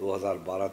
2012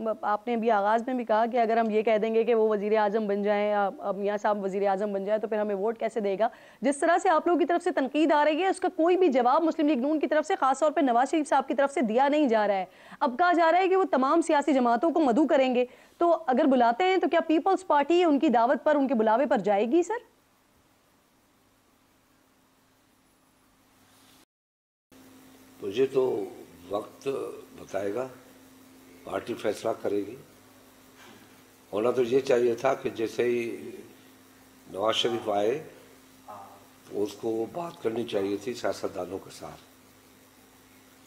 آپ نے بھی آغاز میں بھی کہا کہ اگر ہم یہ کہہ دیں گے کہ وہ وزیر اعظم بن جائیں یا میاں صاحب وزیر اعظم بن جائیں تو پھر ہمیں ووٹ کیسے دے گا. جس طرح سے آپ لوگوں کی طرف سے تنقید آ رہی ہے اس کا کوئی بھی جواب مسلم لیگ نون کی طرف سے خاص طور پہ نواز شریف صاحب کی طرف سے دیا نہیں جا رہا ہے. اب کہا جا رہا ہے کہ وہ تمام سیاسی جماعتوں کو مدعو کریں گے, تو اگر بلاتے ہیں تو کیا پیپلز پارٹی ان کی دعوت پر, ان کے بلاوے پر جائے گی سر؟ مجھے تو وقت بتائے گا, پارٹی فیصلہ کرے گی. ہونا تو یہ چاہیے تھا کہ جیسے ہی نواز شریف آئے تو اس کو بات کرنی چاہیے تھی سیاستدانوں کے ساتھ.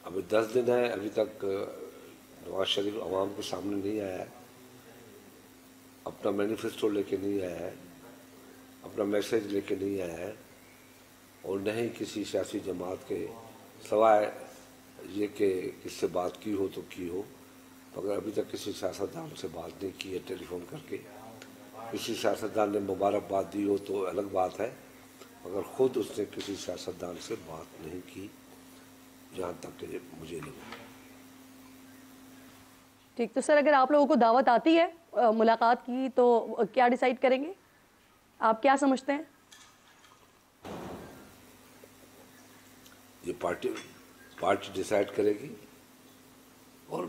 ابھی 10 دن ہے, ابھی تک نواز شریف عوام کے سامنے نہیں آیا ہے, اپنا مینیفیسٹو لے کے نہیں آیا ہے, اپنا میسیج لے کے نہیں آیا ہے, اور نہ ہی کسی سیاسی جماعت کے سوائے یہ کہ کس سے بات کی ہو تو کی ہو, مگر ابھی تک کسی سیاستدان سے بات نہیں کی ہے ٹیلی فون کر کے. کسی سیاستدان نے مبارکباد دی ہو تو الگ بات ہے, مگر خود اس نے کسی سیاستدان سے بات نہیں کی جہاں تک کہ مجھے لگا. ٹھیک, تو سر اگر آپ لوگوں کو دعوت آتی ہے ملاقات کی تو کیا ڈیسائیڈ کریں گے, آپ کیا سمجھتے ہیں؟ یہ پارٹی ڈیسائیڈ کرے گی, اور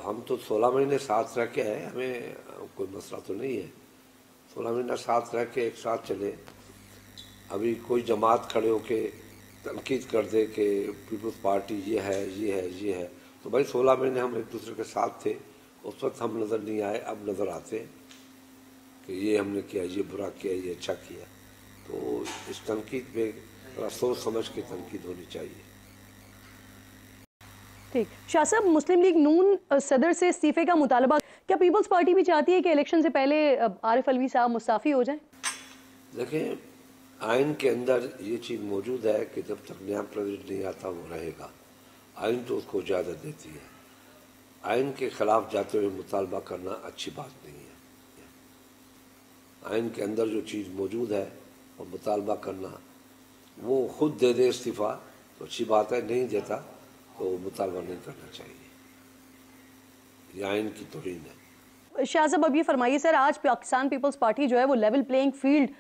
ہم تو 16 مہینے ساتھ رہ کے ہیں, ہمیں کوئی مسئلہ تو نہیں ہے. 16 مہینہ ساتھ رہ کے ایک ساتھ چلے. ابھی کوئی جماعت کھڑے ہو کے تنقید کر دے کہ پیپلز پارٹی یہ ہے یہ ہے یہ ہے, تو بھائی 16 مہینے ہم ایک دوسرے کے ساتھ تھے, اس وقت ہم نظر نہیں آئے, اب نظر آتے ہیں کہ یہ ہم نے کیا, یہ برا کیا, یہ اچھا کیا. تو اس تنقید پہ سوچ سمجھ کے تنقید ہونی چاہیے. ٹھیک, شاہ صاحب مسلم لیگ نون صدر سے استعفے کا مطالبہ, کیا پیپلز پارٹی بھی چاہتی ہے کہ الیکشن سے پہلے عارف علوی صاحب مستعفی ہو جائیں؟ دیکھیں, آئین کے اندر یہ چیز موجود ہے کہ جب تک نیا پریزیڈنٹ نہیں آتا وہ رہے گا. آئین تو اس کو اجازت دیتی ہے. آئین کے خلاف جاتے ہوئے مطالبہ کرنا اچھی بات نہیں ہے. آئین کے اندر جو چیز موجود ہے اور مطالبہ کرنا, وہ خود دے دے استعفیٰ تو اچھی بات ہے, نہیں دیتا تو مطالبہ نہیں کرنا چاہیے. یہ آئین کی توہین ہے. شاہ صاحب اب یہ فرمائیے سر, آج پاکستان پیپلز پارٹی جو ہے وہ لیول پلینگ فیلڈ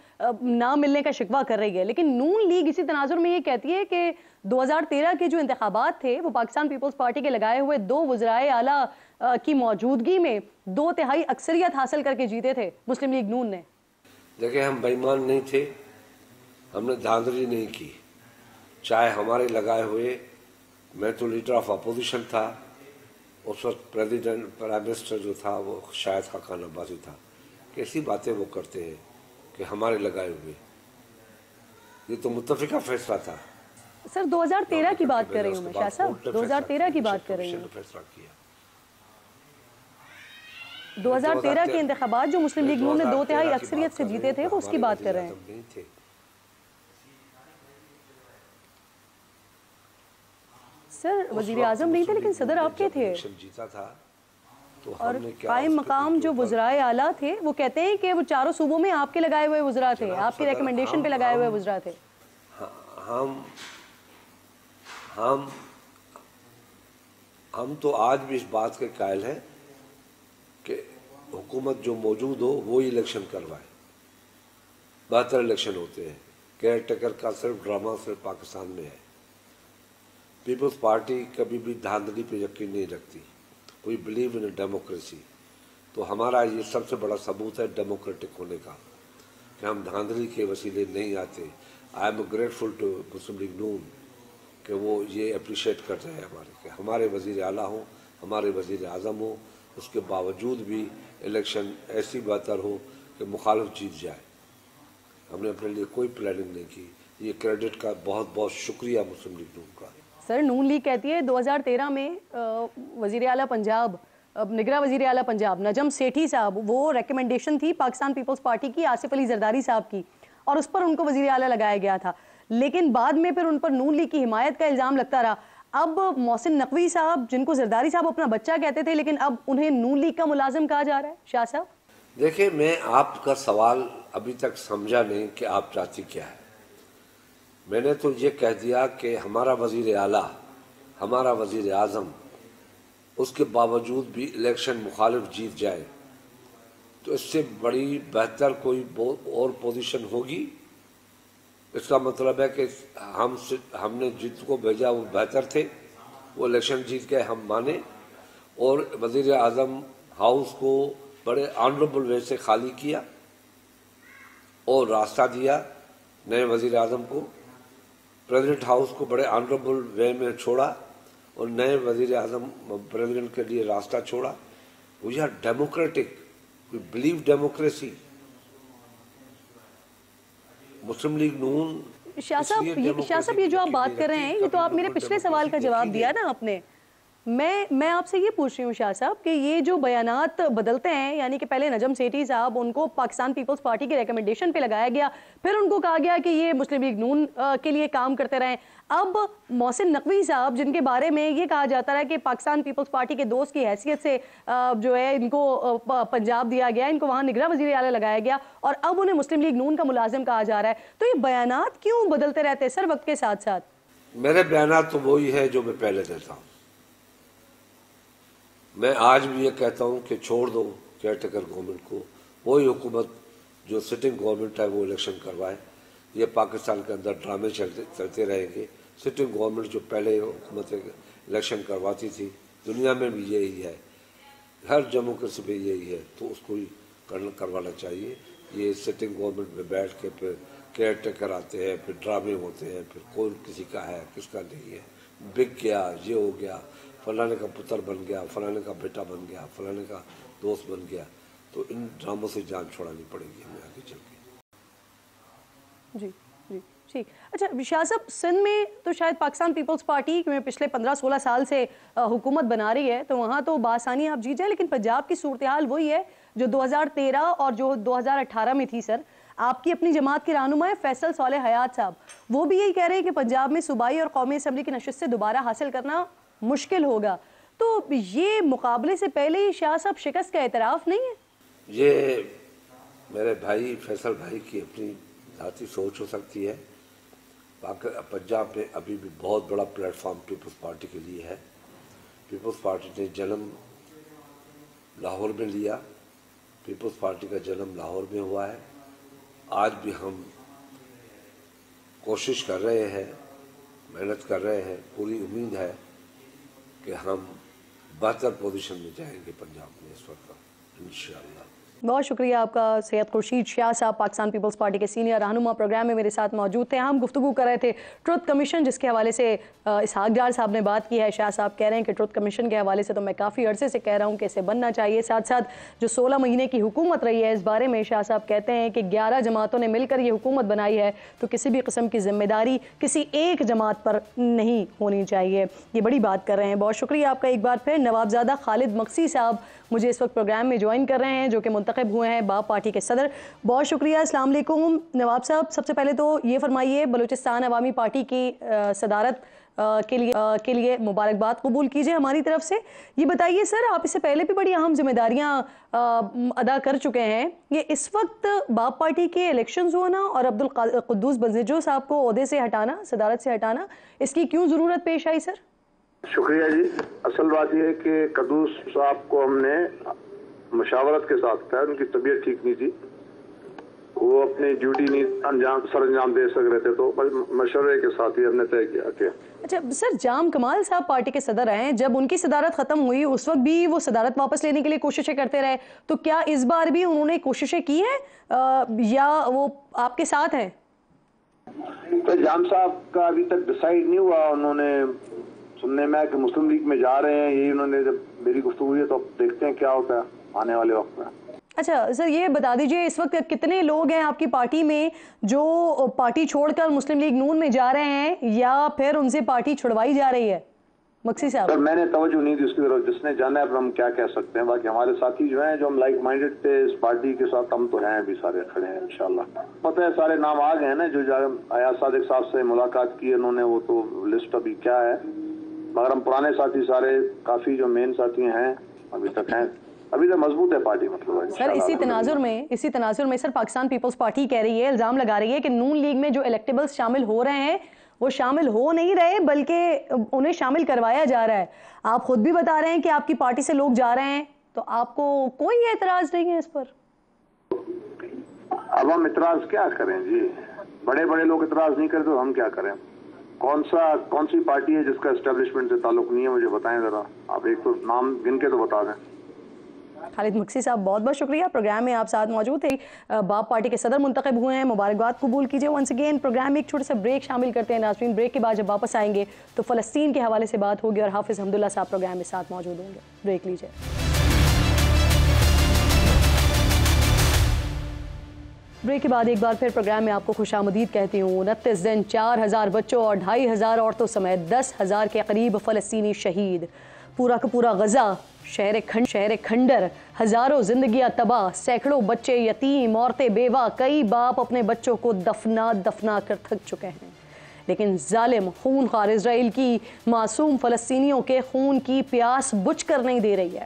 نہ ملنے کا شکوہ کر رہی ہے, لیکن نون لیگ اسی تناظر میں یہ کہتی ہے کہ 2013 کے جو انتخابات تھے وہ پاکستان پیپلز پارٹی کے لگائے ہوئے 2 وزرائے اعلیٰ کی موجودگی میں 2/3 اکثریت حاصل کر کے جیتے تھے مسلم لیگ نون نے. دیکھیں, ہم بے ایمان نہیں تھے, ہم نے دھاندلی نہیں کی. چاہے ہمارے لگائے ہوئے, میں تو لیڈر آف اپوزیشن تھا اس وقت, پرائم منسٹر جو تھا وہ شاہد خاقان عباسی تھا. کیسی باتیں وہ کرتے ہیں کہ ہمارے لگائے ہوئے, یہ تو متفقہ فیصلہ تھا. سر 2013 کی بات کر رہی ہوں میں شاہ صاحب, 2013 کی بات کر رہی ہوں. 2013 کے انتخابات جو مسلم لیگ نون نے 2/3 اکثریت سے جیتے تھے وہ اس کی بات کر رہے ہیں. سر وزیر اعظم نہیں تھے لیکن صدر آپ کے تھے, اور قائم مقام جو وزرائے اعلیٰ تھے وہ کہتے ہیں کہ وہ 4 صوبوں میں آپ کے لگائے ہوئے وزراء تھے, آپ کی ریکمنڈیشن پہ لگائے ہوئے وزراء تھے. ہم تو آج بھی اس بات کے قائل ہیں کہ حکومت جو موجود ہو وہی الیکشن کروائے. بہتر الیکشن ہوتے ہیں. کیئر ٹیکر کا صرف ڈرامہ صرف پاکستان میں ہے. پیپلز پارٹی کبھی بھی دھاندلی پہ یقین نہیں رکھتی. We believe in democracy. تو ہمارا یہ سب سے بڑا ثبوت ہے ڈیموکریٹک ہونے کا کہ ہم دھاندلی کے وسیلے نہیں آتے. I am grateful to Muslim League نون کہ وہ یہ اپریشیٹ کر رہے ہیں کہ ہمارے وزیر اعلیٰ ہوں, ہمارے وزیر اعظم ہوں, اس کے باوجود بھی الیکشن ایسی بہتر ہو کہ مخالف جیت جائے. ہم نے اپنے لیے کوئی پلاننگ نہیں کی. یہ کریڈٹ کا بہت بہت شکریہ مسلم لیگ نون کا. سر نون لیگ کہتی ہے 2013 میں وزیر اعلیٰ پنجاب, نگراں وزیر اعلیٰ پنجاب نجم سیٹھی صاحب, وہ ریکمنڈیشن تھی پاکستان پیپلز پارٹی کی آصف علی زرداری صاحب کی, اور اس پر ان کو وزیر اعلیٰ لگایا گیا تھا. لیکن بعد میں پھر ان پر نون لیگ کی حمایت کا الزام لگتا رہا. اب محسن نقوی صاحب, جن کو زرداری صاحب اپنا بچہ کہتے تھے, لیکن اب انہیں نون لیگ کا ملازم کہا جا رہا ہے. شاہ صاحب دیکھیں, میں آپ کا سوال ابھی تک سمجھا نہیں کہ آپ چاہتی کیا ہے. میں نے تو یہ کہہ دیا کہ ہمارا وزیر اعلیٰ, ہمارا وزیر اعظم اس کے باوجود بھی الیکشن مخالف جیت جائے تو اس سے بڑی بہتر کوئی اور پوزیشن ہوگی؟ اس کا مطلب ہے کہ ہم نے جس کو بھیجا وہ بہتر تھے، وہ الیکشن جیت کے ہم مانے، اور وزیر اعظم ہاؤس کو بڑے آنریبل وے سے خالی کیا اور راستہ دیا نئے وزیر اعظم کو، پریزیڈنٹ ہاؤس کو بڑے آنریبل وے میں چھوڑا اور نئے وزیر اعظم پریزیڈنٹ کے لیے راستہ چھوڑا۔ We are democratic, we believe democracy. Muslim League Noon Shah صاحب یہ جو آپ بات کر رہے ہیں یہ تو آپ میرے پچھلے سوال کا جواب دیا نا آپ نے۔ میں آپ سے یہ پوچھ رہی ہوں شاہ صاحب کہ یہ جو بیانات بدلتے ہیں، یعنی کہ پہلے نجم سیٹھی صاحب ان کو پاکستان پیپلز پارٹی کے ریکمنڈیشن پہ لگایا گیا، پھر ان کو کہا گیا کہ یہ مسلم لیگ نون کے لیے کام کرتے رہیں، اب محسن نقوی صاحب جن کے بارے میں یہ کہا جاتا ہے کہ پاکستان پیپلز پارٹی کے دوست کی حیثیت سے جو ہے ان کو پنجاب دیا گیا، ان کو وہاں نگراں وزیر اعلیٰ لگایا گیا، اور اب انہیں مسلم لیگ نون کا ملازم کہا جا رہا ہے، تو یہ بیانات کیوں بدلتے رہتے ہیں سر وقت کے ساتھ ساتھ؟ میرے بیانات تو وہی ہے جو میں پہلے دیتا ہوں۔ میں آج بھی یہ کہتا ہوں کہ چھوڑ دو کیئر ٹیکر گورنمنٹ کو، وہی حکومت جو سٹنگ گورنمنٹ ہے وہ الیکشن کروائے۔ یہ پاکستان کے اندر ڈرامے چلتے رہیں گے۔ سٹنگ گورنمنٹ جو پہلے حکومت الیکشن کرواتی تھی، دنیا میں بھی یہی ہے، ہر ڈیموکریسی میں یہی ہے، تو اس کو ہی کروانا چاہیے۔ یہ سٹنگ گورنمنٹ میں بیٹھ کے پھر کیئر ٹیکر آتے ہیں، پھر ڈرامے ہوتے ہیں، پھر کون کسی کا ہے کس کا نہیں ہے، بک گیا، یہ ہو گیا، فلانے کا پتر بن گیا، فلانے کا بیٹا بن گیا، فلانے کا دوست بن گیا، تو ان ڈراموں سے جان چھوڑانی پڑے گی ہمیں آگے چل کے۔ جی ٹھیک۔ اچھا شاہ صاحب، سندھ میں تو شاید پاکستان پیپلز پارٹی میں پچھلے 15-16 سال سے حکومت بنا رہی ہے، تو وہاں تو بآسانی آپ جیت جائیں، لیکن پنجاب کی صورتحال وہی ہے جو 2013 اور جو 2018 میں تھی سر۔ آپ کی اپنی جماعت کے رہنما ہے فیصل صالح حیات صاحب، وہ بھی یہی کہہ رہے ہیں کہ پنجاب میں صوبائی اور قومی اسمبلی کی نشست سے دوبارہ حاصل کرنا مشکل ہوگا، تو یہ مقابلے سے پہلے ہی شاہ صاحب شکست کا اعتراف نہیں ہے؟ یہ میرے بھائی فیصل بھائی کی اپنی ذاتی سوچ ہو سکتی ہے۔ پنجاب میں ابھی بھی بہت بڑا پلیٹ فارم پیپلز پارٹی کے لیے ہے۔ پیپلز پارٹی نے جنم لاہور میں لیا، پیپلز پارٹی کا جنم لاہور میں ہوا ہے۔ آج بھی ہم کوشش کر رہے ہیں، محنت کر رہے ہیں، پوری امید ہے کہ ہم بہتر پوزیشن میں جائیں گے پنجاب میں اس وقت انشاءاللہ۔ بہت شکریہ آپ کا سید خورشید شاہ صاحب، پاکستان پیپلز پارٹی کے سینئر رہنما پروگرام میں میرے ساتھ موجود تھے۔ ہم گفتگو کر رہے تھے ٹروتھ کمیشن، جس کے حوالے سے اسحاق ڈار صاحب نے بات کی ہے۔ شاہ صاحب کہہ رہے ہیں کہ ٹروتھ کمیشن کے حوالے سے تو میں کافی عرصے سے کہہ رہا ہوں کہ اسے بننا چاہیے، ساتھ ساتھ جو 16 مہینے کی حکومت رہی ہے اس بارے میں شاہ صاحب کہتے ہیں کہ 11 جماعتوں نے مل کر یہ حکومت بنائی ہے، تو کسی بھی قسم کی ذمہ داری کسی ایک جماعت پر نہیں ہونی چاہیے، یہ بڑی بات کر رہے ہیں۔ بہت شکریہ آپ کا ایک بار پھر۔ نوابزادہ خالد مقسی صاحب مجھے اس وقت پروگرام میں جوائن کر رہے ہیں، جو کہ منتخب ہوئے ہیں باب پارٹی کے صدر۔ بہت شکریہ، السلام علیکم نواب صاحب۔ سب سے پہلے تو یہ فرمائیے، بلوچستان عوامی پارٹی کی صدارت کے لیے مبارکباد قبول کیجئے ہماری طرف سے۔ یہ بتائیے سر، آپ اس سے پہلے بھی بڑی اہم ذمہ داریاں ادا کر چکے ہیں، یہ اس وقت باب پارٹی کے الیکشنز ہونا اور عبدالقدوس بزنجو صاحب کو عہدے سے ہٹانا، صدارت سے ہٹانا، اس کی کیوں ضرورت پیش آئی سر؟ شکریہ جی۔ اصل بات یہ ہے کہ قدوس صاحب کو ہم نے مشاورت کے ساتھ کہا، ان کی طبیعت ٹھیک نہیں تھی، وہ اپنی ڈیوٹی نہیں سر انجام دے سک رہے تھے، تو مشورے کے ساتھ ہی ہم نے طے کیا کہ اچھا سر، جام کمال صاحب پارٹی کے صدر ہیں، جب ان کی صدارت ختم ہوئی اس وقت بھی وہ صدارت واپس لینے کے لیے کوششیں کرتے رہے، تو کیا اس بار بھی انہوں نے کوششیں کی ہیں یا وہ آپ کے ساتھ ہیں؟ تو جام صاحب کا ابھی تک ڈیسائیڈ نہیں ہوا، انہوں نے سننے میں کہ مسلم لیگ میں جا رہے ہیں، یہی انہوں نے جب میری گفتگو ہوئی ہے، تو اب دیکھتے ہیں کیا ہوتا ہے آنے والے وقت میں۔ اچھا سر، یہ بتا دیجئے اس وقت کتنے لوگ ہیں آپ کی پارٹی میں جو پارٹی چھوڑ کر مسلم لیگ نون میں جا رہے ہیں، یا پھر ان سے پارٹی چھڑوائی جا رہی ہے؟ مقسی صاحب سر میں نے توجہ نہیں دی اس کی طرف، جس نے جانا ہے پر ہم کیا کہہ سکتے ہیں، باقی ہمارے ساتھی جو ہیں جو ہم لائک مائنڈڈ تھے اس پارٹی کے ساتھ، ہم تو ہیں ابھی سارے کھڑے ہیں انشاءاللہ۔ پتہ ہے سارے نام آ گئے ہیں نا، جو ایاز صادق صاحب سے ملاقات کی انہوں نے، وہ تو لسٹ ابھی کیا ہے، مگر ہم پرانے ساتھی سارے کافی جو مین ساتھی ہیں ابھی تک ہیں، ابھی تک مضبوط ہے پارٹی مطلب ہے سر۔ اسی تناظر میں سر پاکستان پیپلز پارٹی کہہ رہی ہے، الزام لگا رہی ہے کہ نون لیگ میں جو الیکٹیبلز شامل ہو رہے ہیں وہ شامل ہو نہیں رہے بلکہ انہیں شامل کروایا جا رہا ہے. آپ خود بھی بتا رہے ہیں کہ آپ کی پارٹی سے لوگ جا رہے ہیں, تو آپ کو کوئی اعتراض نہیں ہے اس پر؟ اب ہم اعتراض کیا کریں جی, بڑے بڑے لوگ اعتراض نہیں کرتے تو ہم کیا کریں؟ کون سی پارٹی ہے جس کا اسٹیبلشمنٹ سے تعلق نہیں ہے, مجھے بتائیں ذرا. آپ ایک تو نام گن کے تو بتا دیں. خالد مکسی صاحب بہت بہت شکریہ, پروگرام میں آپ ساتھ موجود تھے. باب پارٹی کے صدر منتخب ہوئے ہیں, مبارکباد قبول کیجئے. ونس اگین پروگرام میں ایک چھوٹا سا بریک شامل کرتے ہیں ناظرین. بریک کے بعد جب واپس آئیں گے تو فلسطین کے حوالے سے بات ہوگی اور حافظ حمداللہ صاحب پروگرام میں ساتھ موجود ہوں گے. بریک لیجئے. بریک کے بعد ایک بار پھر پروگرام میں آپ کو خوش آمدید کہتی ہوں. 29 دن 4000 بچوں اور 2500 عورتوں سمیت 10,000 کے قریب فلسطینی شہید. پورا کا پورا غزہ شہر کھنڈر, ہزاروں زندگیاں تباہ, سینکڑوں بچے یتیم, عورتیں بیوہ, کئی باپ اپنے بچوں کو دفنا کر تھک چکے ہیں. لیکن ظالم خونخوار اسرائیل کی معصوم فلسطینیوں کے خون کی پیاس بجھ کر نہیں دے رہی ہے.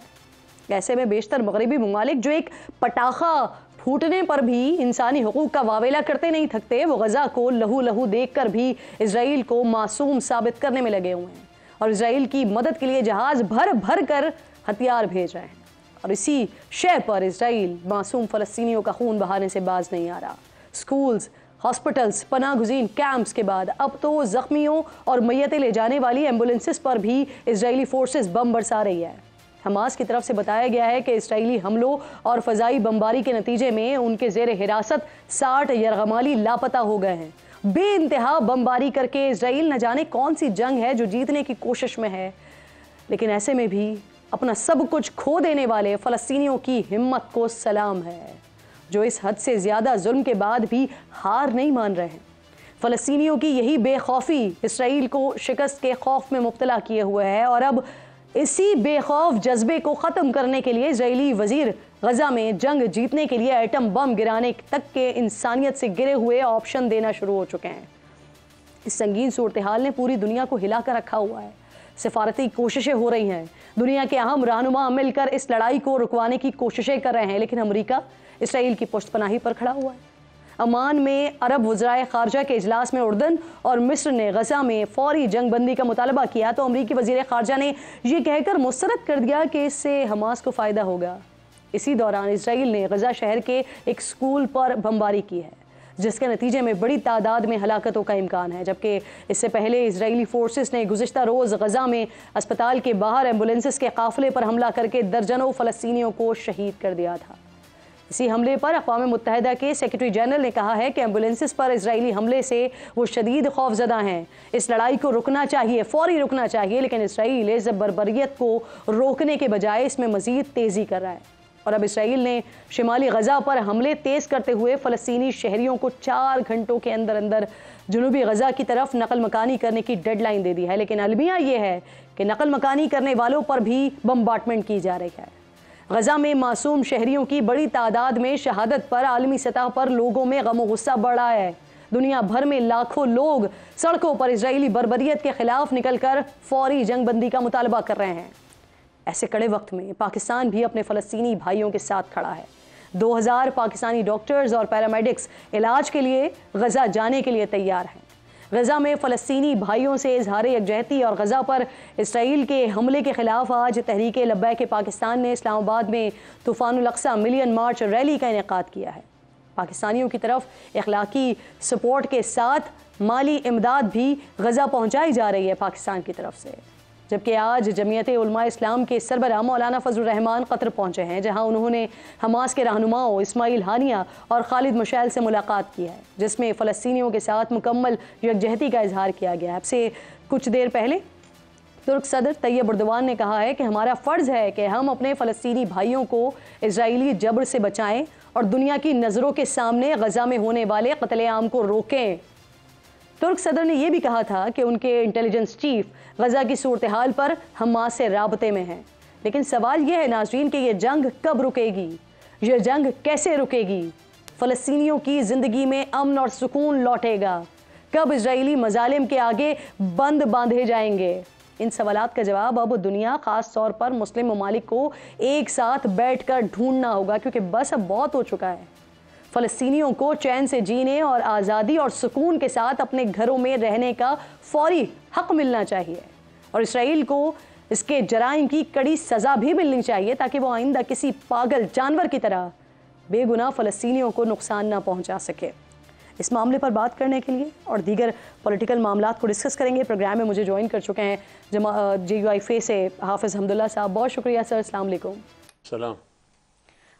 ایسے میں بیشتر مغربی ممالک جو ایک پٹاخہ پھوٹنے پر بھی انسانی حقوق کا واویلا کرتے نہیں تھکتے, وہ غزہ کو لہو دیکھ کر بھی اسرائیل کو معصوم ثابت کرنے میں لگے ہوئے ہیں اور اسرائیل کی مدد کے لیے جہاز بھر کر ہتھیار بھیج رہے ہیں. اور اسی شے پر اسرائیل معصوم فلسطینیوں کا خون بہانے سے باز نہیں آ رہا. سکولز, ہاسپٹلز, پناہ گزین کیمپس کے بعد اب تو زخمیوں اور میتیں لے جانے والی ایمبولینسز پر بھی اسرائیلی فورسز بم برسا رہی ہے. حماس کی طرف سے بتایا گیا ہے کہ اسرائیلی حملوں اور فضائی بمباری کے نتیجے میں ان کے زیر حراست 60 یرغمالی لاپتہ ہو گئے ہیں. بے انتہا بمباری کر کے اسرائیل نہ جانے کون سی جنگ ہے جو جیتنے کی کوشش میں ہے, لیکن ایسے میں بھی اپنا سب کچھ کھو دینے والے فلسطینیوں کی ہمت کو سلام ہے, جو اس حد سے زیادہ ظلم کے بعد بھی ہار نہیں مان رہے ہیں. فلسطینیوں کی یہی بے خوفی اسرائیل کو شکست کے خوف میں مبتلا کیے ہوئے ہے, اور اب اسی بے خوف جذبے کو ختم کرنے کے لیے اسرائیلی وزیر غزہ میں جنگ جیتنے کے لیے ایٹم بم گرانے تک کے انسانیت سے گرے ہوئے آپشن دینا شروع ہو چکے ہیں. اس سنگین صورتحال نے پوری دنیا کو ہلا کر رکھا ہوا ہے. سفارتی کوششیں ہو رہی ہیں, دنیا کے اہم رہنما مل کر اس لڑائی کو رکوانے کی کوششیں کر رہے ہیں, لیکن امریکہ اسرائیل کی پشت پناہی پر کھڑا ہوا ہے. عمان میں عرب وزرائے خارجہ کے اجلاس میں اردن اور مصر نے غزہ میں فوری جنگ بندی کا مطالبہ کیا تو امریکی وزیر خارجہ نے یہ کہہ کر مسترد کر دیا کہ اس سے حماس کو فائدہ ہوگا. اسی دوران اسرائیل نے غزہ شہر کے ایک سکول پر بمباری کی ہے, جس کے نتیجے میں بڑی تعداد میں ہلاکتوں کا امکان ہے, جبکہ اس سے پہلے اسرائیلی فورسز نے گزشتہ روز غزہ میں اسپتال کے باہر ایمبولینسز کے قافلے پر حملہ کر کے درجنوں فلسطینیوں کو شہید کر دیا تھا. اسی حملے پر اقوام متحدہ کے سیکرٹری جنرل نے کہا ہے کہ ایمبولینسز پر اسرائیلی حملے سے وہ شدید خوفزدہ ہیں. اس لڑائی کو رکنا چاہیے, فوری رکنا چاہیے, لیکن اسرائیل اس بربریت کو روکنے کے بجائے اس میں مزید تیزی کر رہا ہے. اور اب اسرائیل نے شمالی غزہ پر حملے تیز کرتے ہوئے فلسطینی شہریوں کو 4 گھنٹوں کے اندر جنوبی غزہ کی طرف نقل مکانی کرنے کی ڈیڈ لائن دے دی ہے, لیکن المیہ یہ ہے کہ نقل مکانی کرنے والوں پر بھی بمبارٹمنٹ کی جا رہی ہے. غزہ میں معصوم شہریوں کی بڑی تعداد میں شہادت پر عالمی سطح پر لوگوں میں غم و غصہ بڑھ رہا ہے. دنیا بھر میں لاکھوں لوگ سڑکوں پر اسرائیلی بربریت کے خلاف نکل کر فوری جنگ بندی کا مطالبہ کر رہے ہیں. ایسے کڑے وقت میں پاکستان بھی اپنے فلسطینی بھائیوں کے ساتھ کھڑا ہے. 2000 پاکستانی ڈاکٹرز اور پیرامیڈکس علاج کے لیے غزہ جانے کے لیے تیار ہیں. غزہ میں فلسطینی بھائیوں سے اظہار یکجہتی اور غزہ پر اسرائیل کے حملے کے خلاف آج تحریک لبیک پاکستان نے اسلام آباد میں طوفان الاقصی ملین مارچ ریلی کا انعقاد کیا ہے. پاکستانیوں کی طرف اخلاقی سپورٹ کے ساتھ مالی امداد بھی غزہ پہنچائی جا رہی ہے پاکستان کی طرف سے, جبکہ آج جمعیت علماء اسلام کے سربراہ مولانا فضل الرحمان قطر پہنچے ہیں, جہاں انہوں نے حماس کے رہنماؤں اسماعیل ہانیہ اور خالد مشعل سے ملاقات کی ہے, جس میں فلسطینیوں کے ساتھ مکمل یکجہتی کا اظہار کیا گیا. اب سے کچھ دیر پہلے ترک صدر طیب اردوان نے کہا ہے کہ ہمارا فرض ہے کہ ہم اپنے فلسطینی بھائیوں کو اسرائیلی جبر سے بچائیں اور دنیا کی نظروں کے سامنے غزہ میں ہونے والے قتل عام کو روکیں. ترک صدر نے یہ بھی کہا تھا کہ ان کے انٹیلیجنس چیف غزہ کی صورتحال پر حماس سے رابطے میں ہیں. لیکن سوال یہ ہے ناظرین کہ یہ جنگ کب رکے گی, یہ جنگ کیسے رکے گی, فلسطینیوں کی زندگی میں امن اور سکون لوٹے گا, کب اسرائیلی مظالم کے آگے بند باندھے جائیں گے. ان سوالات کا جواب اب دنیا, خاص طور پر مسلم ممالک کو ایک ساتھ بیٹھ کر ڈھونڈنا ہوگا, کیونکہ بس اب بہت ہو چکا ہے. فلسطینیوں کو چین سے جینے اور آزادی اور سکون کے ساتھ اپنے گھروں میں رہنے کا فوری حق ملنا چاہیے اور اسرائیل کو اس کے جرائم کی کڑی سزا بھی ملنی چاہیے تاکہ وہ آئندہ کسی پاگل جانور کی طرح بے گناہ فلسطینیوں کو نقصان نہ پہنچا سکے۔ اس معاملے پر بات کرنے کے لیے اور دیگر پولیٹیکل معاملات کو ڈسکس کریں گے، پروگرام میں مجھے جوائن کر چکے ہیں JUI سے حافظ حمداللہ صاحب۔ بہت شکریہ سر، السلام علیکم۔ سلام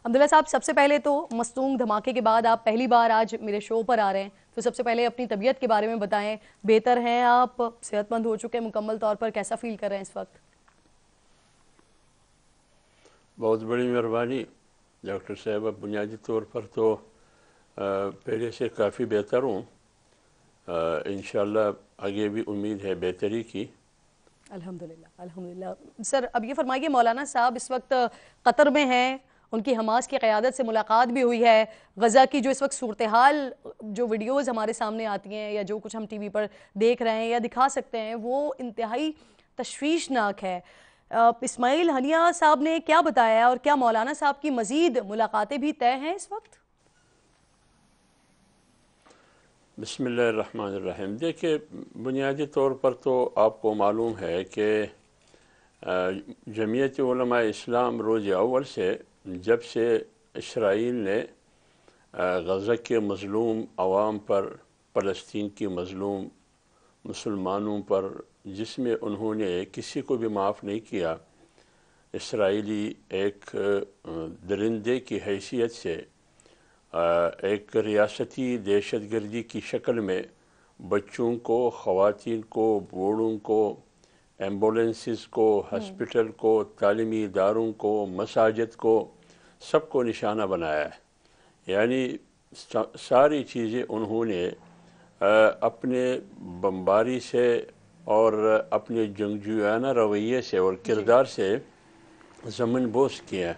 حمداللہ صاحب، سب سے پہلے تو مستونگ دھماکے کے بعد آپ پہلی بار آج میرے شو پر آ رہے ہیں، تو سب سے پہلے اپنی طبیعت کے بارے میں بتائیں، بہتر ہیں آپ، صحت مند ہو چکے ہیں مکمل طور پر، کیسا فیل کر رہے ہیں اس وقت؟ بہت بڑی مہربانی ڈاکٹر صاحب، بنیادی طور پر تو پہلے سے کافی بہتر ہوں، انشاءاللہ آگے بھی امید ہے بہتری کی۔ الحمدللہ الحمدللہ۔ سر اب یہ فرمائیے، مولانا صاحب اس وقت قطر میں ہیں، ان کی حماس کی قیادت سے ملاقات بھی ہوئی ہے، غزہ کی جو اس وقت صورتحال، جو ویڈیوز ہمارے سامنے آتی ہیں یا جو کچھ ہم ٹی وی پر دیکھ رہے ہیں یا دکھا سکتے ہیں، وہ انتہائی تشویشناک ہے۔ اسماعیل ہنیہ صاحب نے کیا بتایا ہے اور کیا مولانا صاحب کی مزید ملاقاتیں بھی طے ہیں اس وقت؟ بسم اللہ الرحمن الرحیم۔ دیکھیں، بنیادی طور پر تو آپ کو معلوم ہے کہ جمعیت علماء اسلام روز اول سے جب سے اسرائیل نے غزہ کے مظلوم عوام پر، فلسطین کی مظلوم مسلمانوں پر، جس میں انہوں نے کسی کو بھی معاف نہیں کیا، اسرائیلی ایک درندے کی حیثیت سے ایک ریاستی دہشت گردی کی شکل میں بچوں کو، خواتین کو، بوڑھوں کو، ایمبولینسز کو، ہسپٹل کو، تعلیمی اداروں کو، مساجد کو، سب کو نشانہ بنایا ہے۔ یعنی ساری چیزیں انہوں نے اپنے بمباری سے اور اپنے جنگجویانہ رویے سے اور کردار سے زمین بوس کیا۔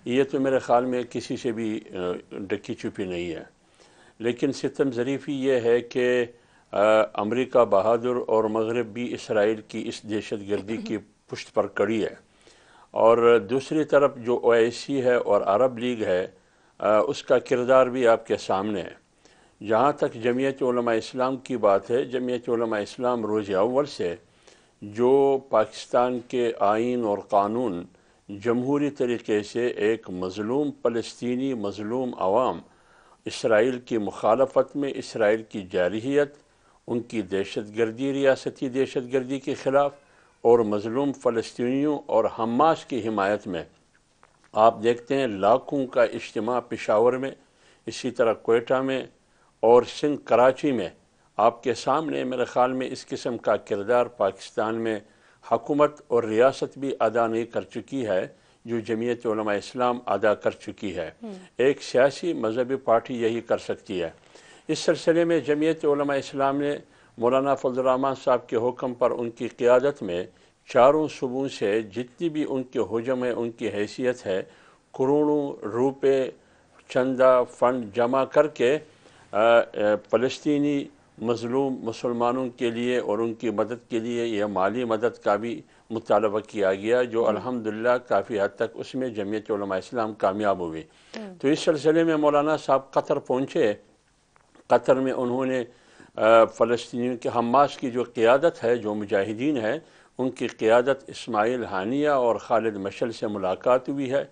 یہ تو میرے خیال میں کسی سے بھی ڈکی چھپی نہیں ہے، لیکن ستم ظریفی یہ ہے کہ امریکہ بہادر اور مغرب بھی اسرائیل کی اس دہشت گردی کی پشت پر کڑی ہے، اور دوسری طرف جو OIC ہے اور عرب لیگ ہے، اس کا کردار بھی آپ کے سامنے ہے۔ جہاں تک جمعیت علماء اسلام کی بات ہے، جمعیت علماء اسلام روز اول سے جو پاکستان کے آئین اور قانون جمہوری طریقے سے ایک مظلوم فلسطینی مظلوم عوام، اسرائیل کی مخالفت میں، اسرائیل کی جارحیت، ان کی دہشت گردی، ریاستی دہشت گردی کے خلاف، اور مظلوم فلسطینیوں اور حماس کی حمایت میں آپ دیکھتے ہیں لاکھوں کا اجتماع پشاور میں، اسی طرح کوئٹہ میں اور سندھ کراچی میں۔ آپ کے سامنے میرے خیال میں اس قسم کا کردار پاکستان میں حکومت اور ریاست بھی ادا نہیں کر چکی ہے جو جمعیت علماء اسلام ادا کر چکی ہے۔ ایک سیاسی مذہبی پارٹی یہی کر سکتی ہے۔ اس سلسلے میں جمعیت علماء اسلام نے مولانا فضل الرحمن صاحب کے حکم پر ان کی قیادت میں چاروں صوبوں سے جتنی بھی ان کے حجم ہے، ان کی حیثیت ہے، کروڑوں روپے چندہ فنڈ جمع کر کے فلسطینی مظلوم مسلمانوں کے لیے اور ان کی مدد کے لیے یہ مالی مدد کا بھی مطالبہ کیا گیا، جو الحمدللہ کافی حد تک اس میں جمعیت علماء اسلام کامیاب ہوئی۔ تو اس سلسلے میں مولانا صاحب قطر پہنچے۔ قطر میں انہوں نے فلسطینیوں کے حماس کی جو قیادت ہے، جو مجاہدین ہے، ان کی قیادت اسماعیل ہانیہ اور خالد مشعل سے ملاقات ہوئی ہے،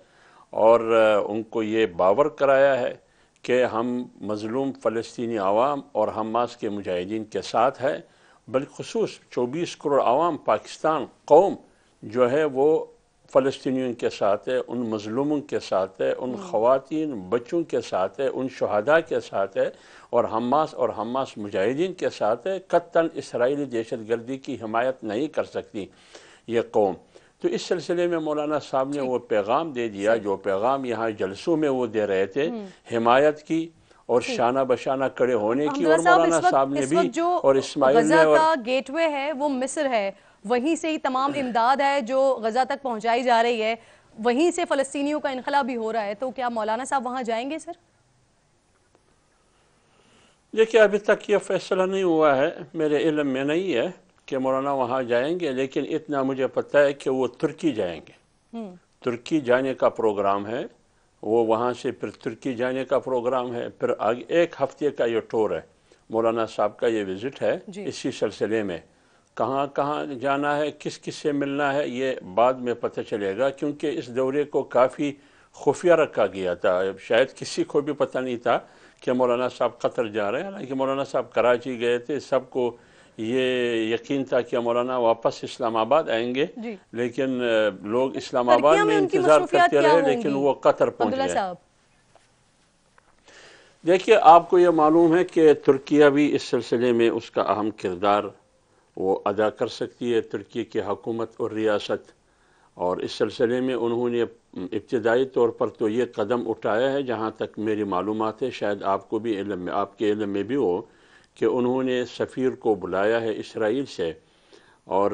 اور ان کو یہ باور کرایا ہے کہ ہم مظلوم فلسطینی عوام اور حماس کے مجاہدین کے ساتھ ہے، بالخصوص 24 کروڑ عوام پاکستان قوم جو ہے وہ فلسطینیوں کے ساتھ ہے، ان مظلوموں کے ساتھ ہے، ان خواتین بچوں کے ساتھ ہے، ان شہداء کے ساتھ ہے، اور حماس مجاہدین کے ساتھ ہے۔ قطعاً اسرائیلی دہشت گردی کی حمایت نہیں کر سکتی یہ قوم۔ تو اس سلسلے میں مولانا صاحب نے وہ پیغام دے دیا جو پیغام یہاں جلسوں میں وہ دے رہے تھے، حمایت کی اور شانہ بشانہ کھڑے ہونے کی، اور مولانا صاحب نے بھی اور اسماعیل نے۔ غزہ کا گیٹ وے ہے وہ مصر ہے، وہیں سے ہی تمام امداد ہے جو غزہ تک پہنچائی جا رہی ہے، وہیں سے فلسطینیوں کا انخلا بھی ہو رہا ہے، تو کیا مولانا صاحب وہاں جائیں گے سر؟ دیکھیے، ابھی تک یہ فیصلہ نہیں ہوا ہے، میرے علم میں نہیں ہے کہ مولانا وہاں جائیں گے، لیکن اتنا مجھے پتہ ہے کہ وہ ترکی جائیں گے۔ ترکی جانے کا پروگرام ہے، وہ وہاں سے پھر ترکی جانے کا پروگرام ہے، پھر آگے 1 ہفتے کا یہ ٹور ہے، مولانا صاحب کا یہ وزٹ ہے اسی سلسلے میں۔ کہاں کہاں جانا ہے، کس کس سے ملنا ہے، یہ بعد میں پتہ چلے گا، کیونکہ اس دورے کو کافی خفیہ رکھا گیا تھا، شاید کسی کو بھی پتہ نہیں تھا کہ مولانا صاحب قطر جا رہے ہیں، حالانکہ مولانا صاحب کراچی گئے تھے، سب کو یہ یقین تھا کہ مولانا واپس اسلام آباد آئیں گے، لیکن لوگ اسلام آباد میں انتظار کرتے رہے، لیکن وہ قطر پہنچ گئے۔ دیکھیے، آپ کو یہ معلوم ہے کہ ترکیہ بھی اس سلسلے میں اس کا اہم کردار وہ ادا کر سکتی ہے، ترکی کی حکومت اور ریاست، اور اس سلسلے میں انہوں نے ابتدائی طور پر تو یہ قدم اٹھایا ہے، جہاں تک میری معلومات ہے، شاید آپ کو بھی علم میں، آپ کے علم میں بھی ہو، کہ انہوں نے سفیر کو بلایا ہے اسرائیل سے، اور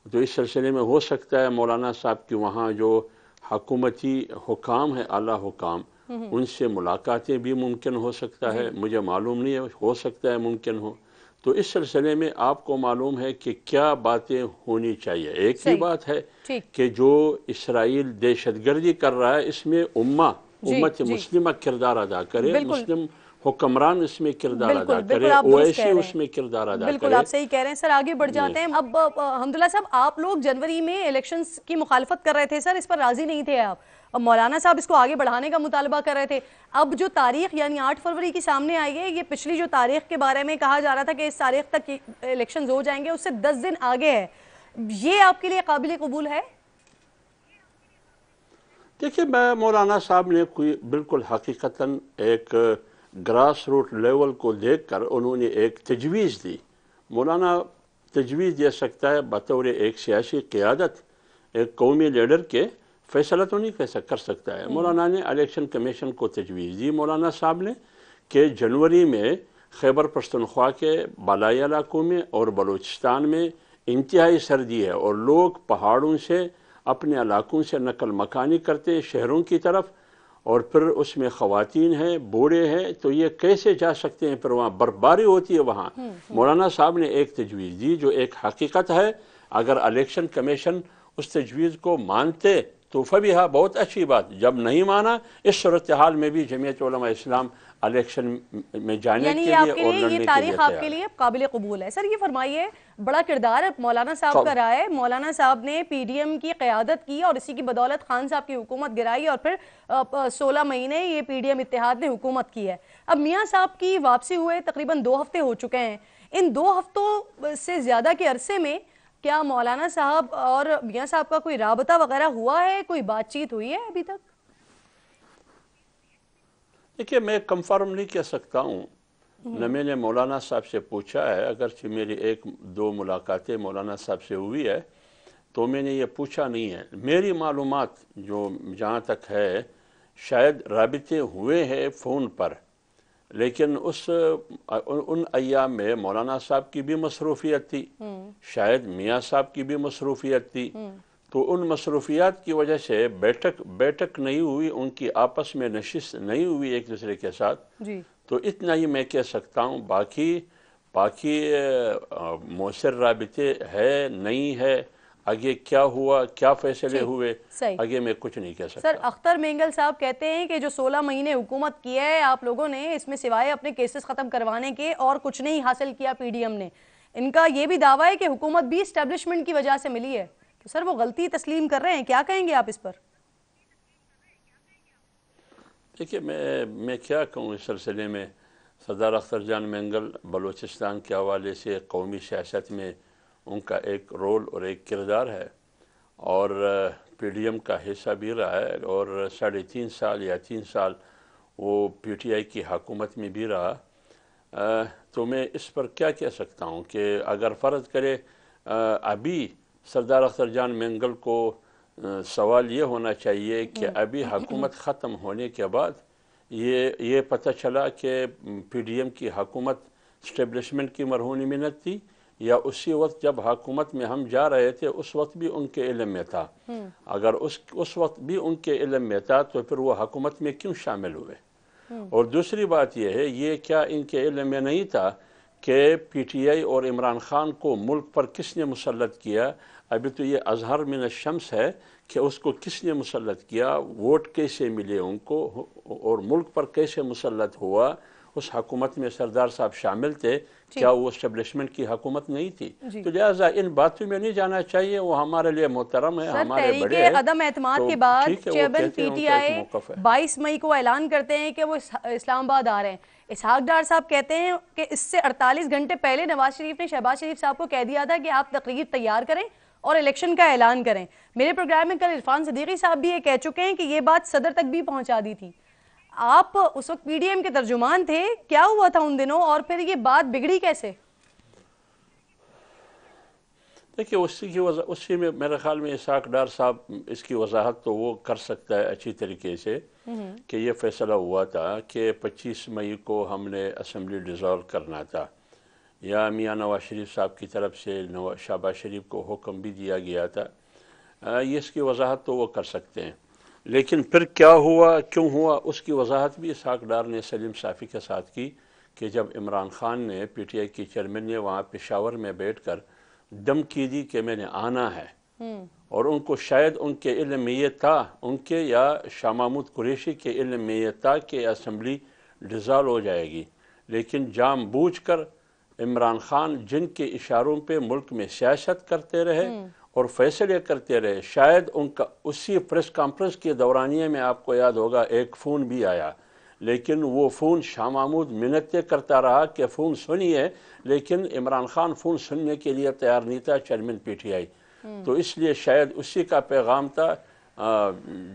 تو اس سلسلے میں ہو سکتا ہے مولانا صاحب کی وہاں جو حکومتی حکام ہے، اعلیٰ حکام، ان سے ملاقاتیں بھی ممکن ہو سکتا ہے، مجھے معلوم نہیں ہے، ہو سکتا ہے ممکن ہو۔ تو اس سلسلے میں آپ کو معلوم ہے کہ کیا باتیں ہونی چاہیے۔ ایک ہی بات ہے کہ جو اسرائیل دہشت گردی کر رہا ہے، اس میں امت مسلمہ کردار ادا کرے، مسلم حکمران اس میں کردار ادا کرے، اویسی اس میں کردار ادا کرے۔ بالکل آپ صحیح کہہ رہے ہیں سر، آگے بڑھ جاتے ہیں۔ اب حمداللہ صاحب، آپ لوگ جنوری میں الیکشنز کی مخالفت کر رہے تھے سر، اس پر راضی نہیں تھے آپ، اب مولانا صاحب اس کو آگے بڑھانے کا مطالبہ کر رہے تھے۔ اب جو تاریخ یعنی 8 فروری کی سامنے آئی ہے، یہ پچھلی جو تاریخ کے بارے میں کہا جا رہا تھا کہ اس تاریخ تک الیکشنز ہو جائیں گے، اس سے 10 دن آگے ہے، یہ آپ کے لیے قابل قبول ہے؟ دیکھیے، میں مولانا صاحب نے کوئی بالکل حقیقتاً ایک گراس روٹ لیول کو دیکھ کر انہوں نے ایک تجویز دی۔ مولانا تجویز دے سکتا ہے بطور ایک سیاسی قیادت، ایک قومی لیڈر کے، فیصلہ تو نہیں کر سکتا ہے۔ مولانا نے الیکشن کمیشن کو تجویز دی، مولانا صاحب نے، کہ جنوری میں خیبر پختونخوا کے بالائی علاقوں میں اور بلوچستان میں انتہائی سردی ہے، اور لوگ پہاڑوں سے اپنے علاقوں سے نقل مکانی کرتے ہیں شہروں کی طرف، اور پھر اس میں خواتین ہیں، بوڑھے ہیں، تو یہ کیسے جا سکتے ہیں، پھر وہاں برفباری ہوتی ہے وہاں۔ مولانا صاحب نے ایک تجویز دی جو ایک حقیقت ہے، اگر الیکشن کمیشن اس تجویز کو مانتے تو فبیہا، بہت اچھی بات، جب نہیں مانا اس صورتحال میں بھی جمعیت علماء اسلام الیکشن میں جانے کے لیے اور لڑنے کے لیے یہ تاریخ آپ کے لیے قابل قبول ہے۔ سر یہ فرمائیے، بڑا کردار مولانا صاحب کا رہا ہے، مولانا صاحب نے پی ڈی ایم کی قیادت کی اور اسی کی بدولت خان صاحب کی حکومت گرائی، اور پھر 16 مہینے یہ پی ڈی ایم اتحاد نے حکومت کی ہے۔ اب میاں صاحب کی واپسی ہوئے تقریباً 2 ہفتے ہو چکے ہیں، ان 2 ہفتوں سے زیادہ کے عرصے میں کیا مولانا صاحب اور میاں صاحب کا کوئی رابطہ وغیرہ ہوا ہے، کوئی بات چیت ہوئی ہے ابھی تک؟ دیکھیے، میں کنفرم نہیں کہہ سکتا ہوں، نہ میں نے مولانا صاحب سے پوچھا ہے، اگرچہ میری 1-2 ملاقاتیں مولانا صاحب سے ہوئی ہے، تو میں نے یہ پوچھا نہیں ہے۔ میری معلومات جو جہاں تک ہے، شاید رابطے ہوئے ہیں فون پر، لیکن ان ایام میں مولانا صاحب کی بھی مصروفیت تھی، شاید میاں صاحب کی بھی مصروفیت تھی، تو ان مصروفیات کی وجہ سے بیٹھک نہیں ہوئی، ان کی آپس میں نشست نہیں ہوئی ایک دوسرے کے ساتھ، تو اتنا ہی میں کہہ سکتا ہوں۔ باقی مؤثر رابطے ہے نہیں ہے، آگے کیا ہوا، کیا فیصلے ہوئے، آگے میں کچھ نہیں کہہ سکتا۔ سر اختر مینگل صاحب کہتے ہیں کہ جو 16 مہینے حکومت کی ہے آپ لوگوں نے، اس میں سوائے اپنے کیسز ختم کروانے کے اور کچھ نہیں حاصل کیا پی ڈی ایم نے۔ ان کا یہ بھی دعویٰ ہے کہ حکومت بھی اسٹیبلشمنٹ کی وجہ سے ملی ہے، تو سر وہ غلطی تسلیم کر رہے ہیں، کیا کہیں گے آپ اس پر؟ دیکھیے، میں کیا کہوں اس سلسلے میں، سردار اختر جان مینگل بلوچستان کے حوالے سے قومی سیاست میں ان کا ایک رول اور ایک کردار ہے، اور پی ڈی ایم کا حصہ بھی رہا ہے، اور 3.5 سال یا 3 سال وہ پی ٹی آئی کی حکومت میں بھی رہا۔ تو میں اس پر کیا کہہ سکتا ہوں کہ اگر فرض کرے ابھی سردار اختر جان مینگل کو سوال یہ ہونا چاہیے کہ ابھی حکومت ختم ہونے کے بعد یہ پتہ چلا کہ پی ڈی ایم کی حکومت اسٹیبلشمنٹ کی مرہون منت تھی، یا اسی وقت جب حکومت میں ہم جا رہے تھے اس وقت بھی ان کے علم میں تھا، اگر اس وقت بھی ان کے علم میں تھا تو پھر وہ حکومت میں کیوں شامل ہوئے؟ اور دوسری بات یہ ہے، یہ کیا ان کے علم میں نہیں تھا کہ پی ٹی آئی اور عمران خان کو ملک پر کس نے مسلط کیا. ابھی تو یہ اظہر من الشمس ہے کہ اس کو کس نے مسلط کیا, ووٹ کیسے ملے ان کو, اور ملک پر کیسے مسلط ہوا. اس حکومت میں سردار صاحب شامل تھے, کیا وہ اسٹیبلشمنٹ کی حکومت نہیں تھی؟ تو لہٰذا ان باتوں میں نہیں جانا چاہیے, وہ ہمارے لیے محترم ہے, ہمارے بڑے ہیں. عدم اعتماد کے بعد چیئرمین پی ٹی آئی 22 مئی کو اعلان کرتے ہیں کہ وہ اسلام آباد آ رہے ہیں. اسحاق ڈار صاحب کہتے ہیں کہ اس سے 48 گھنٹے پہلے نواز شریف نے شہباز شریف صاحب کو کہہ دیا تھا کہ آپ تقریر تیار کریں اور الیکشن کا اعلان کریں. میرے پروگرام میں کل عرفان صدیقی صاحب بھی یہ کہہ چکے ہیں کہ یہ بات صدر تک بھی پہنچا دی تھی. آپ اس وقت پی ڈی ایم کے ترجمان تھے, کیا ہوا تھا ان دنوں اور پھر یہ بات بگڑی کیسے؟ دیکھیے اسی میں میرے خیال میں اسحاق ڈار صاحب اس کی وضاحت تو وہ کر سکتا ہے اچھی طریقے سے کہ یہ فیصلہ ہوا تھا کہ 25 مئی کو ہم نے اسمبلی ڈیزالو کرنا تھا, یا میاں نواز شریف صاحب کی طرف سے شہباز شریف کو حکم بھی دیا گیا تھا. یہ اس کی وضاحت تو وہ کر سکتے ہیں, لیکن پھر کیا ہوا, کیوں ہوا, اس کی وضاحت بھی اسحاق ڈار نے سلیم صافی کے ساتھ کی کہ جب عمران خان نے پی ٹی آئی کی چیئرمین نے وہاں پشاور میں بیٹھ کر دھمکی دی کہ میں نے آنا ہے, اور ان کو شاید ان کے علم میں یہ تھا, ان کے یا شاہ محمود قریشی کے علم میں یہ تھا کہ اسمبلی ڈیزالو ہو جائے گی, لیکن جان بوجھ کر عمران خان جن کے اشاروں پہ ملک میں سیاست کرتے رہے اور فیصلے کرتے رہے, شاید ان کا اسی پریس کانفرنس کے دورانیے میں آپ کو یاد ہوگا ایک فون بھی آیا, لیکن وہ فون شاہ محمود منتیں کرتا رہا کہ فون سنیے, لیکن عمران خان فون سننے کے لیے تیار نہیں تھا, چیئرمین پی ٹی آئی. تو اس لیے شاید اسی کا پیغام تھا,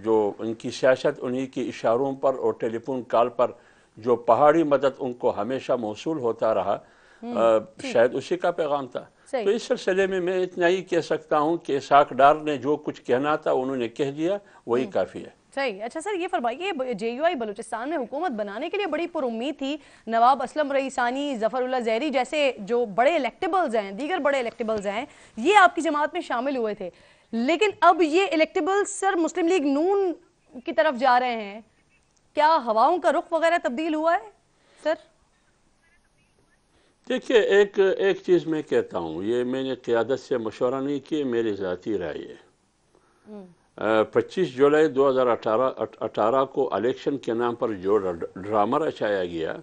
جو ان کی سیاست انہی کی اشاروں پر اور ٹیلی فون کال پر جو پہاڑی مدد ان کو ہمیشہ موصول ہوتا رہا, شاید اسی کا پیغام تھا. تو اس سلسلے میں اتنا ہی کہہ سکتا ہوں کہ اسحاق ڈار نے جو کچھ کہنا تھا انہوں نے کہہ دیا, وہی کافی ہے. صحیح. اچھا سر یہ فرمائیے, جے یو آئی بلوچستان میں حکومت بنانے کے لیے بڑی پر امید تھی, نواب اسلم رئیسانی, ظفر اللہ زہری جیسے جو بڑے الیکٹیبلز ہیں, دیگر بڑے الیکٹیبلز ہیں, یہ آپ کی جماعت میں شامل ہوئے تھے, لیکن اب یہ الیکٹیبلز سر مسلم لیگ نون کی طرف جا رہے ہیں. کیا ہواؤں کا رخ وغیرہ تبدیل ہوا ہے سر؟ دیکھیے ایک چیز میں کہتا ہوں, یہ میں نے قیادت سے مشورہ نہیں کیا, میری ذاتی رائے ہے. 25 جولائی 2018 کو الیکشن کے نام پر جو ڈرامہ رچایا گیا,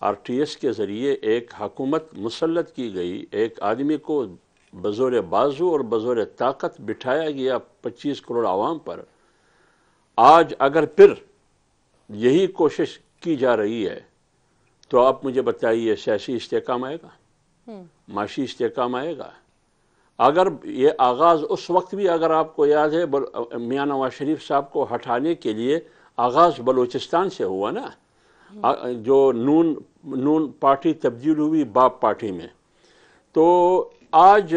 آر ٹی ایس کے ذریعے ایک حکومت مسلط کی گئی, ایک آدمی کو بزور بازو اور بزور طاقت بٹھایا گیا 25 کروڑ عوام پر. آج اگر پھر یہی کوشش کی جا رہی ہے تو آپ مجھے بتائیے سیاسی استحکام آئے گا, معاشی استحکام آئے گا؟ اگر یہ آغاز اس وقت بھی, اگر آپ کو یاد ہے, میاں نواز شریف صاحب کو ہٹانے کے لیے آغاز بلوچستان سے ہوا نا, جو نون پارٹی تبدیل ہوئی باپ پارٹی میں. تو آج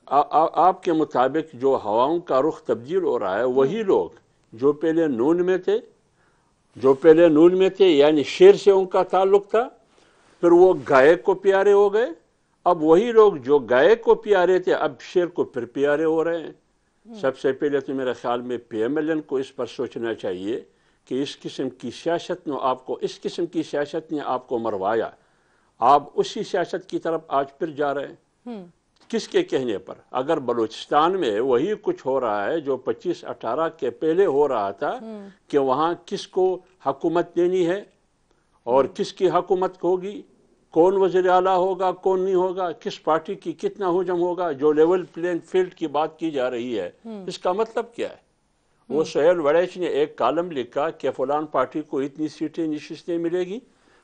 آپ کے مطابق جو ہواؤں کا رخ تبدیل ہو رہا ہے, وہی لوگ جو پہلے نون میں تھے, یعنی شیر سے ان کا تعلق تھا, پھر وہ گائے کو پیارے ہو گئے, اب وہی لوگ جو گائے کو پیارے تھے اب شیر کو پھر پیارے ہو رہے ہیں. سب سے پہلے تو میرے خیال میں پی ایم ایل این کو اس پر سوچنا چاہیے کہ اس قسم کی سیاست نے آپ کو مروایا, آپ اسی سیاست کی طرف آج پھر جا رہے ہیں. کس کے کہنے پر؟ اگر بلوچستان میں وہی کچھ ہو رہا ہے جو 25-18 کے پہلے ہو رہا تھا, کہ وہاں کس کو حکومت دینی ہے اور کس کی حکومت ہوگی, کون وزیر اعلیٰ ہوگا, کون نہیں ہوگا, کس پارٹی کی کتنا ہجوم ہوگا, جو لیول پلین فیلڈ کی بات کی جا رہی ہے, اس کا مطلب کیا ہے؟ وہ سہیل وڑیچ نے ایک کالم لکھا کہ فلان پارٹی کو اتنی سیٹیں نشستیں ملے گی,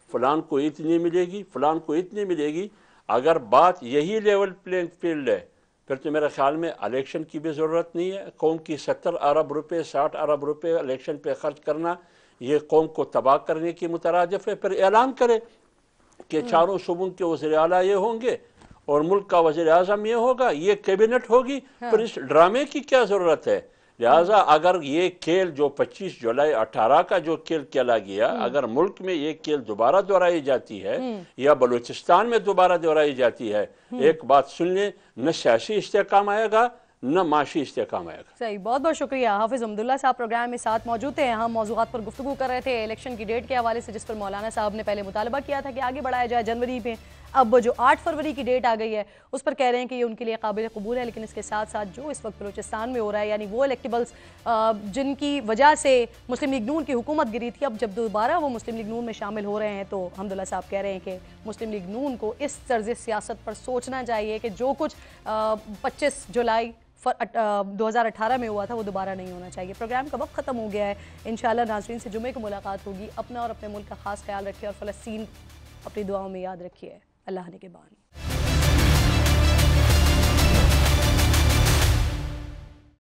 فلان کو اتنی ملے گی, فلان کو اتنی ملے گی. اگر بات یہی لیول پلینگ فیلڈ ہے پھر تو میرے خیال میں الیکشن کی بھی ضرورت نہیں ہے. قوم کی 70 ارب روپے 60 ارب روپے الیکشن پہ خرچ کرنا یہ قوم کو تباہ کرنے کی مترادف ہے. پھر اعلان کرے کہ چاروں صوبوں کے وزیر اعلیٰ یہ ہوں گے اور ملک کا وزیر اعظم یہ ہوگا, یہ کیبنٹ ہوگی. پھر اس ڈرامے کی کیا ضرورت ہے؟ لہٰذا اگر یہ کھیل جو 25 جولائی 18 کا جو کھیل کھیلا گیا, اگر ملک میں یہ کھیل دوبارہ دہرائی جاتی ہے یا بلوچستان میں دوبارہ دہرائی جاتی ہے, ایک بات سن لیں, نہ سیاسی استحکام آئے گا نہ معاشی استحکام آئے گا. صحیح, بہت بہت شکریہ. حافظ حمداللہ صاحب پروگرام میں ساتھ موجود تھے. ہم موضوعات پر گفتگو کر رہے تھے الیکشن کی ڈیٹ کے حوالے سے, جس پر مولانا صاحب نے پہلے مطالبہ کیا تھا کہ آگے بڑھایا جائے جنوری میں. اب جو 8 فروری کی ڈیٹ آ گئی ہے اس پر کہہ رہے ہیں کہ یہ ان کے لیے قابل قبول ہے، لیکن اس کے ساتھ ساتھ جو اس وقت بلوچستان میں ہو رہا ہے، یعنی وہ الیکٹیبلز جن کی وجہ سے مسلم لیگ نون کی حکومت گری تھی، اب جب دوبارہ وہ مسلم لیگ نون میں شامل ہو رہے ہیں تو حمداللہ صاحب کہہ رہے ہیں کہ مسلم لیگ نون کو اس طرز سیاست پر سوچنا چاہیے کہ جو کچھ 25 جولائی 2018 میں ہوا تھا وہ دوبارہ نہیں ہونا چاہیے۔ پروگرام کا وقت ختم ہو گیا ہے، انشاءاللہ ناظرین سے جمعے کو ملاقات ہوگی۔ اپنا اور اپنے ملک کا خاص خیال رکھیے اور فلسطین اپنی دعاؤں میں یاد رکھیے۔ اللہ نگہبان۔